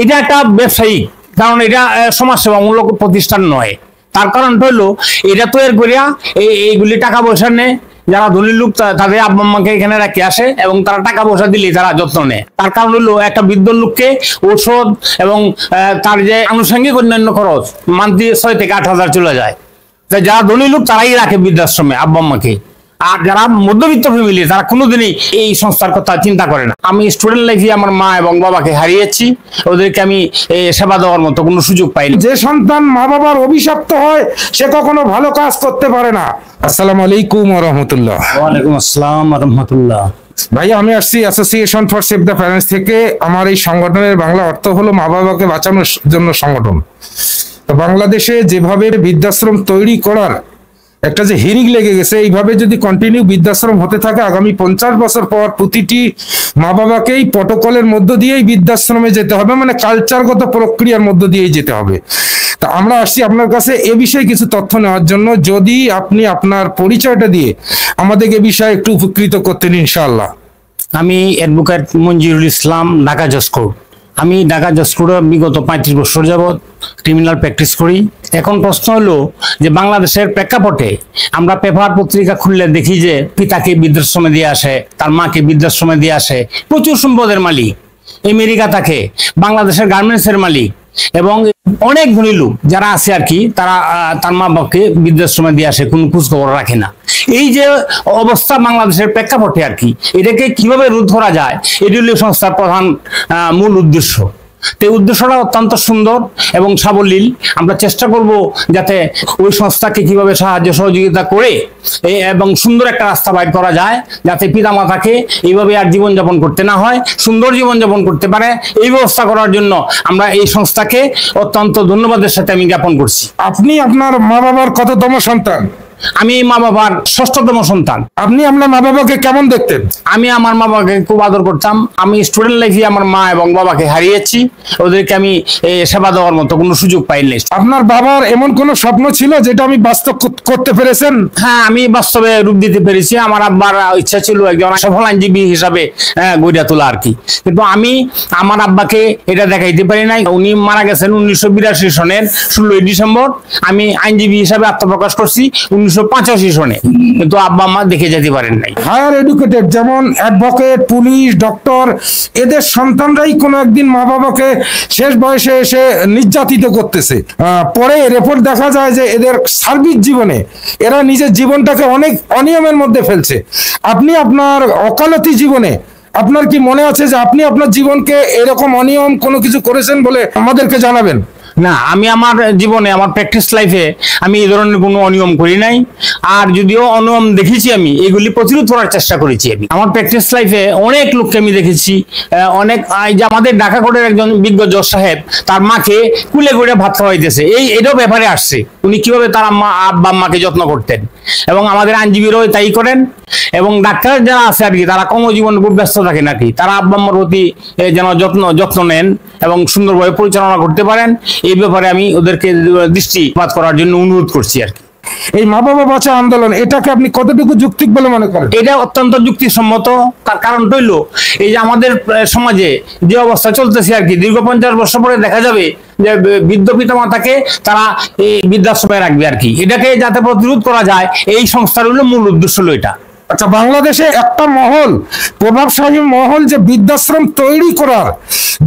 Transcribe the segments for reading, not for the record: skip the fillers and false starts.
এটা একটা ব্যবসায়িক, কারণ এটা সমাজসেবামূলক প্রতিষ্ঠান নয়। তার কারণটা হলো এটা তৈরি করিয়া এইগুলি টাকা পয়সা নেয়, যারা ধনী লোক তাদের আব্বা আম্মাকে এখানে রেখে আসে এবং তারা টাকা পয়সা দিলে তারা যত্ন নেয়। তার কারণ হলো একটা বৃদ্ধ লোককে ঔষধ এবং তার যে আনুষঙ্গিক অন্যান্য খরচ মান্থলি 6 থেকে 8 হাজার চলে যায়। যারা ধনী লোক তারাই রাখে বৃদ্ধাশ্রমে আব্বা আম্মাকে, আর যারা মধ্যবিত্ত ফ্যামিলি তারা কোনোদিনই এই সংস্থার কথা চিন্তা করে না। আমি স্টুডেন্ট লাইফে আমার মা এবং বাবাকে হারিয়েছি, ওদেরকে আমি সেবা দেওয়ার মতো কোনো সুযোগ পাইনি। যে সন্তান মা বাবার অভিশপ্ত হয় সে কখনো ভালো কাজ করতে পারে না। আসসালামু আলাইকুম ওয়া রাহমাতুল্লাহ। ওয়া আলাইকুম আসসালাম ওয়া রাহমাতুল্লাহ। ভাই আমি আসছি association for save the parents থেকে। আমার এই সংগঠনের বাংলা অর্থ হলো মা বাবাকে বাঁচানোর জন্য সংগঠন। তো বাংলাদেশে যেভাবে বৃদ্ধাশ্রম তৈরি করার একটা যে হিরিক লেগে গেছে, এইভাবে যদি কন্টিনিউ বৃদ্ধাশ্রম হতে থাকে আগামী 50 বছর পর প্রতিটি মা বাবাকেই প্রটোকলের মধ্য দিয়েই বৃদ্ধাশ্রমে যেতে হবে, মানে কালচারগত প্রক্রিয়ার মধ্য দিয়েই যেতে হবে। তা আমরা আসছি আপনার কাছে এ বিষয়ে কিছু তথ্য নেওয়ার জন্য। যদি আপনি আপনার পরিচয়টা দিয়ে আমাদেরকে এ বিষয়ে একটু উপকৃত করতেন ইনশাআল্লাহ। আমি অ্যাডভোকেট মঞ্জুরুল ইসলাম, ঢাকা জজ কোর্ট। আমি ঢাকা জজ কোর্টে বিগত 35 বছর যাবৎ ক্রিমিনাল প্র্যাকটিস করি। এখন প্রশ্ন হলো যে বাংলাদেশের প্রেক্ষাপটে আমরা পেপার পত্রিকা খুললে দেখি যে পিতাকে বৃদ্ধাশ্রমে দিয়ে আসে, তার মাকে বৃদ্ধাশ্রমে দিয়ে আসে, প্রচুর সম্পদের মালিক, আমেরিকা থাকে, বাংলাদেশের গার্মেন্টসের মালিক এবং অনেক ধনী লোক যারা আছে আর কি, তারা তার মা বাবাকে বৃদ্ধাশ্রমে দিয়ে আসে, কোনো খোঁজ খবর রাখে না। এই যে অবস্থা বাংলাদেশের প্রেক্ষাপটে আর কি, এটাকে কিভাবে রোধ করা যায়, এটি হলো সংস্থার প্রধান মূল উদ্দেশ্য। তো উদ্দেশ্যটা অত্যন্ত সুন্দর এবং সাবলীল। আমরা চেষ্টা করব যাতে ওই সংস্থাকে কিভাবে সাহায্য সহযোগিতা করে এবং সুন্দর একটা রাস্তা বাইর করা যায়, যাতে পিতামাতাকে এইভাবে আর জীবনযাপন করতে না হয়, সুন্দর জীবনযাপন করতে পারে। এই ব্যবস্থা করার জন্য আমরা এই সংস্থাকে অত্যন্ত ধন্যবাদের সাথে আমি জ্ঞাপন করছি। আপনি আপনার মা বাবার কততম সন্তান? আমি মা বাবার 6ষ্ঠতম সন্তান। আপনি আপনার মা বাবাকে কেমন দেখতেন? আমি আমার মা বাবাকে খুব আদর করতাম। আমি স্টুডেন্ট লাইফে আমার মা এবং বাবাকে হারিয়েছি, ওদেরকে আমি সেবা দেওয়ার মতো কোনো সুযোগ পাইনি। আপনার বাবার এমন কোনো স্বপ্ন ছিল যেটা আমি বাস্তব করতে পেরেছেন? হ্যাঁ, আমি বাস্তবে রূপ দিতে পেরেছি। আমার আব্বার ইচ্ছা ছিল একজন সফল আইনজীবী হিসাবে গড়ে তোলা আর কি, কিন্তু আমি আমার আব্বাকে এটা দেখাইতে পারি নাই। উনি মারা গেছেন 1982 সনের 16ই ডিসেম্বর। আমি আইনজীবী হিসাবে আত্মপ্রকাশ করছি 1985 সনে, কিন্তু আব্বা মা দেখে যেতে পারেন নাই। হায়ার এডুকেটেড যেমন অ্যাডভোকেট, পুলিশ, ডক্টর, এদের সন্তানরাই কোনো একদিন মা বাবাকে শেষ বয়সে এসে নির্যাতিত করতেছে। পরে রিপোর্ট দেখা যায় যে এদের সার্বিক জীবনে এরা নিজের জীবনটাকে অনেক অনিয়মের মধ্যে ফেলছে। আপনি আপনার ওকালতি জীবনে আপনার কি মনে আছে যে আপনি আপনার জীবনকে এরকম অনিয়ম কোনো কিছু করেছেন বলে আমাদেরকে জানাবেন? না, আমি আমার জীবনে আমার প্র্যাকটিস লাইফে আমি এই ধরনের কোনো অনিয়ম করি নাই। আর যদিও অনিয়ম দেখেছি আমি এগুলি প্রতিরোধ করার চেষ্টা করেছি। আমি আমার প্র্যাকটিস লাইফে অনেক লোককে আমি দেখেছি, অনেক যে আমাদের ঢাকা কোর্টের একজন বিজ্ঞ জজ সাহেব তার মাকে কুলে করে ভাত খাওয়াইতেছে, এটাও ব্যাপারে আসছে উনি কিভাবে তার আব্বা আম্মাকে যত্ন করতেন। এবং আমাদের আইনজীবীরাও তাই করেন এবং ডাক্তার যারা আছে আর কি, তারা কর্মজীবনে খুব ব্যস্ত থাকেন আর কি, তারা আব্বা আম্মার প্রতি যেন যত্ন নেন এবং সুন্দরভাবে পরিচালনা করতে পারেন, এই ব্যাপারে আমি ওদেরকে দৃষ্টিপাত করার জন্য অনুরোধ করছি আর কি। এই মা বাবা বাঁচা আন্দোলন এটাকে আপনি কতটুকু যৌক্তিক বলে মনে করেন? এটা অত্যন্ত যুক্তিসম্মত। তার কারণটা হইলো এই যে আমাদের সমাজে যে অবস্থা চলতেছে আর কি, দীর্ঘ 50 বছর পরে দেখা যাবে যে বৃদ্ধ পিতা মাতাকে তারা এই বৃদ্ধাশ্রমে রাখবে আর কি। এটাকে যাতে প্রতিরোধ করা যায়, এই সংস্থার হলো মূল উদ্দেশ্য হলো এটা। আচ্ছা, বাংলাদেশে একটা মহল, প্রভাবশালী মহল, যে বৃদ্ধাশ্রম তৈরি করার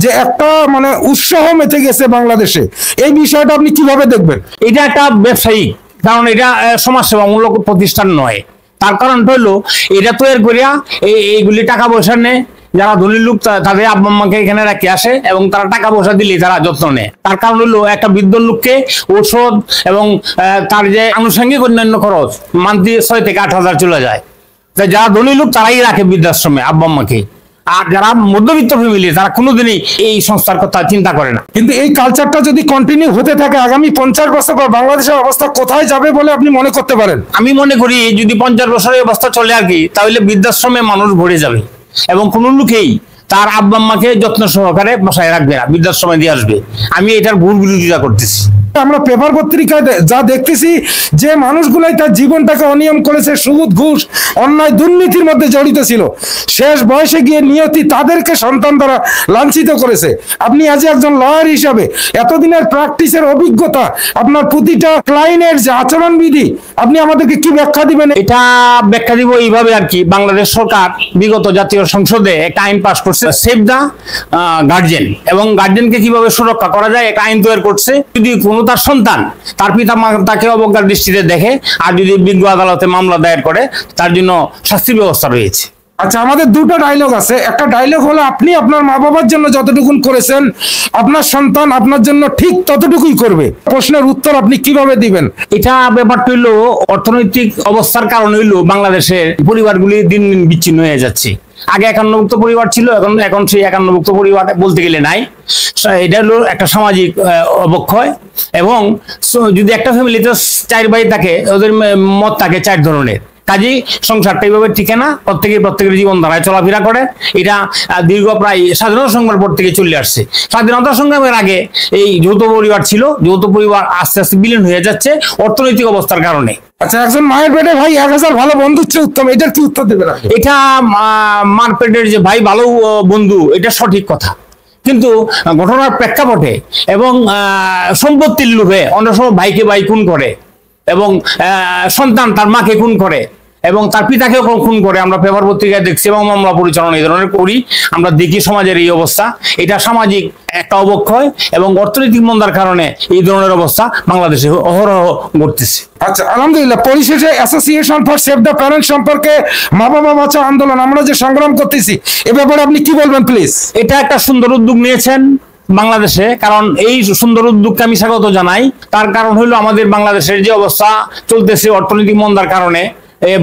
যে একটা মানে উৎসাহ মেতে গেছে বাংলাদেশে, এই বিষয়টা আপনি কিভাবে দেখবেন? এটা একটা ব্যবসায়িক, কারণ এটা সমাজসেবামূলক প্রতিষ্ঠান নয়। তার কারণটা হলো এটা তৈরি করিয়া এইগুলি টাকা পয়সা নেয়, যারা ধনী লোক তাদের আব্বা আম্মাকে এখানে রেখে আসে এবং তারা টাকা পয়সা দিলে তারা যত্ন নেয়। তার কারণ হলো একটা বৃদ্ধ লোককে ঔষধ এবং তার যে আনুষঙ্গিক অন্যান্য খরচ মান্থলি 6 থেকে 8 হাজার চলে যায়। যারা ধনী লোক তারাই রাখে বৃদ্ধাশ্রমে আব্বা আম্মাকে, আর যারা মধ্যবিত্ত ফ্যামিলি তারা কোনোদিনই এই সংস্থার কথা চিন্তা করে না। কিন্তু এই কালচারটা যদি কন্টিনিউ হতে থাকে আগামী 50 বছর পর বাংলাদেশের অবস্থা কোথায় যাবে বলে আপনি মনে করতে পারেন? আমি মনে করি যদি 50 বছরের অবস্থা চলে আর কি, তাহলে বৃদ্ধাশ্রমে মানুষ ভরে যাবে এবং কোনো লোকেই তার আব্বা আম্মাকে যত্ন সহকারে বাসায় রাখবে না, বৃদ্ধাশ্রমে দিয়ে আসবে। আমি এটার ভুল বিরোধিতা করতেছি। আমরা পেপার পত্রিকায় যা দেখতেছি যে মানুষগুলাই তার জীবনটাকে অনিয়ম করেছে, সুদ ঘুষ অন্যায় দুর্নীতির মধ্যে জড়িত ছিল, শেষ বয়সে গিয়ে নিয়তি তাদেরকে সন্তান দ্বারা লাঞ্ছিত করেছে। আপনি আজ একজন লয়ার হিসাবে এতদিনের প্র্যাকটিসের অভিজ্ঞতা, আপনার প্রতিটা ক্লায়েন্টের যে আচরণবিধি, আপনি আমাদেরকে কি ব্যাখ্যা দিবেন? এটা ব্যাখ্যা দিব এইভাবে আর কি, বাংলাদেশ সরকার বিগত জাতীয় সংসদে একটা আইন পাস করছে, সেভ দা গার্জেন, এবং গার্জেনকে কিভাবে সুরক্ষা করা যায় একটা আইন তৈরি করছে। যদি কোনো তার সন্তান তার পিতা তাকে অবজ্ঞার দৃষ্টিতে দেখে আর যদি বিজ্ঞ আদালতে মামলা দায়ের করে, তার জন্য শাস্তির ব্যবস্থা রয়েছে। আচ্ছা, আমাদের দুটো ডায়লগ আছে। একটা ডায়লগ হলো আপনি আপনার মা বাবার জন্য যতটুকু করেছেন আপনার সন্তান আপনার জন্য ঠিক ততটুকুই করবে। প্রশ্নের উত্তর আপনি কিভাবে দিবেন? এটা ব্যাপারটা হইলো অর্থনৈতিক অবস্থার কারণে হইলো বাংলাদেশের পরিবারগুলি দিন দিন বিচ্ছিন্ন হয়ে যাচ্ছে। আগে একান্নভুক্ত পরিবার ছিল, এখন সেই একান্নভুক্ত পরিবার বলতে গেলে নাই। এটা হলো একটা সামাজিক অবক্ষয়। এবং যদি একটা ফ্যামিলিতে 4 ভাই থাকে, ওদের মত থাকে 4 ধরনের, কাজেই সংসারটা এইভাবে টিকে না, প্রত্যেকের জীবনধারায় চলাফেরা করে। এটা দীর্ঘ প্রায় স্বাধীনতা সংগ্রামের পর থেকে চলে আসছে। স্বাধীনতা সংগ্রামের আগে এই যৌথ পরিবার ছিল, যৌথ পরিবার আস্তে আস্তে বিলীন হয়ে যাচ্ছে অর্থনৈতিক অবস্থার কারণে। আচ্ছা, একজন মায়ের পেটে ভাই 1000 ভালো বন্ধুর চেয়ে উত্তম, এটার কি উত্তর দেবেন? এটা মার পেটের যে ভাই ভালো বন্ধু, এটা সঠিক কথা, কিন্তু ঘটনার প্রেক্ষাপটে এবং সম্পত্তির লোভে অনেক সময় ভাইকে ভাই খুন করে, এবং সন্তান তার মাকে খুন করে, এবং তার পিতাকেও খুন করে। আমরা পেপার পত্রিকায় দেখছি এবং মামলা পরিচালনা এই ধরনের করি, আমরা দেখি সমাজের এই অবস্থা। এটা সামাজিক একটা অবক্ষয় এবং অর্থনৈতিক মন্দার কারণে এই ধরনের অবস্থা বাংলাদেশে অহরহ ঘটতেছে। আচ্ছা, আলহামদুলিল্লাহ। পরিশেষে association for save the parents সম্পর্কে মা বাবা বাঁচাও আন্দোলন আমরা যে সংগ্রাম করতেছি, এ ব্যাপারে আপনি কি বলবেন প্লিজ? এটা একটা সুন্দর উদ্যোগ নিয়েছেন বাংলাদেশে, কারণ এই সুন্দর উদ্যোগকে আমি স্বাগত জানাই। তার কারণ হলো আমাদের বাংলাদেশের যে অবস্থা চলতেছে অর্থনৈতিক মন্দার কারণে,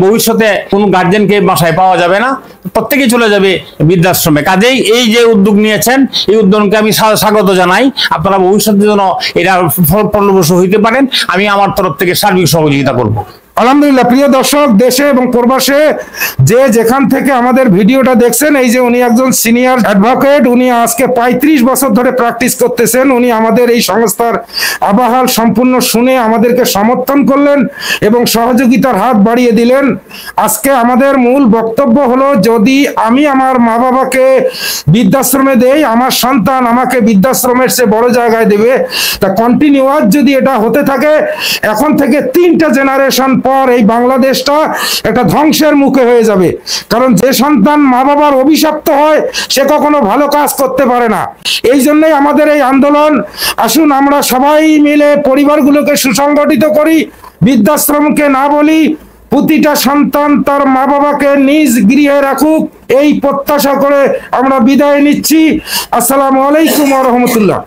ভবিষ্যতে কোনো গার্জেনকে বাসায় পাওয়া যাবে না, প্রত্যেকেই চলে যাবে বৃদ্ধাশ্রমে। কাজেই এই যে উদ্যোগ নিয়েছেন, এই উদ্যোগকে আমি স্বাগত জানাই। আপনারা ভবিষ্যতের জন্য এটা ফলপ্রসূ হইতে পারেন, আমি আমার তরফ থেকে সার্বিক সহযোগিতা করব। আলহামদুলিল্লাহ। প্রিয় দর্শক, দেশে এবং প্রবাসে যে যেখান থেকে আমাদের ভিডিওটা দেখছেন, এই যে উনি একজন সিনিয়র অ্যাডভোকেট, উনি আজকে 35 বছর ধরে প্র্যাকটিস করতেছেন। উনি আমাদের এই সংস্থার আবাহাল সম্পূর্ণ শুনে আমাদেরকে সমর্থন করলেন এবং সহযোগিতার হাত বাড়িয়ে দিলেন। আজকে আমাদের মূল বক্তব্য হলো, যদি আমি আমার মা বাবাকে বৃদ্ধাশ্রমে দেই, আমার সন্তান আমাকে বৃদ্ধাশ্রমের চেয়ে বড় জায়গায় দেবে। তা কন্টিনিউয়াস যদি এটা হতে থাকে, এখন থেকে 3টা জেনারেশন পর এই বাংলাদেশটা একটা ধ্বংসের মুখে হয়ে যাবে। কারণ যে সন্তান মা বাবার অভিশপ্ত হয় সে কখনো ভালো কাজ করতে পারে না। এই জন্যই আমাদের এই আন্দোলন। আসুন আমরা সবাই মিলে পরিবারগুলোকে সুসংগঠিত করি, বৃদ্ধাশ্রমকে না বলি, প্রতিটা সন্তান তার মা বাবাকে নিজ গৃহে রাখুক, এই প্রত্যাশা করে আমরা বিদায় নিচ্ছি। আসসালামু আলাইকুম ওয়া রাহমাতুল্লাহ।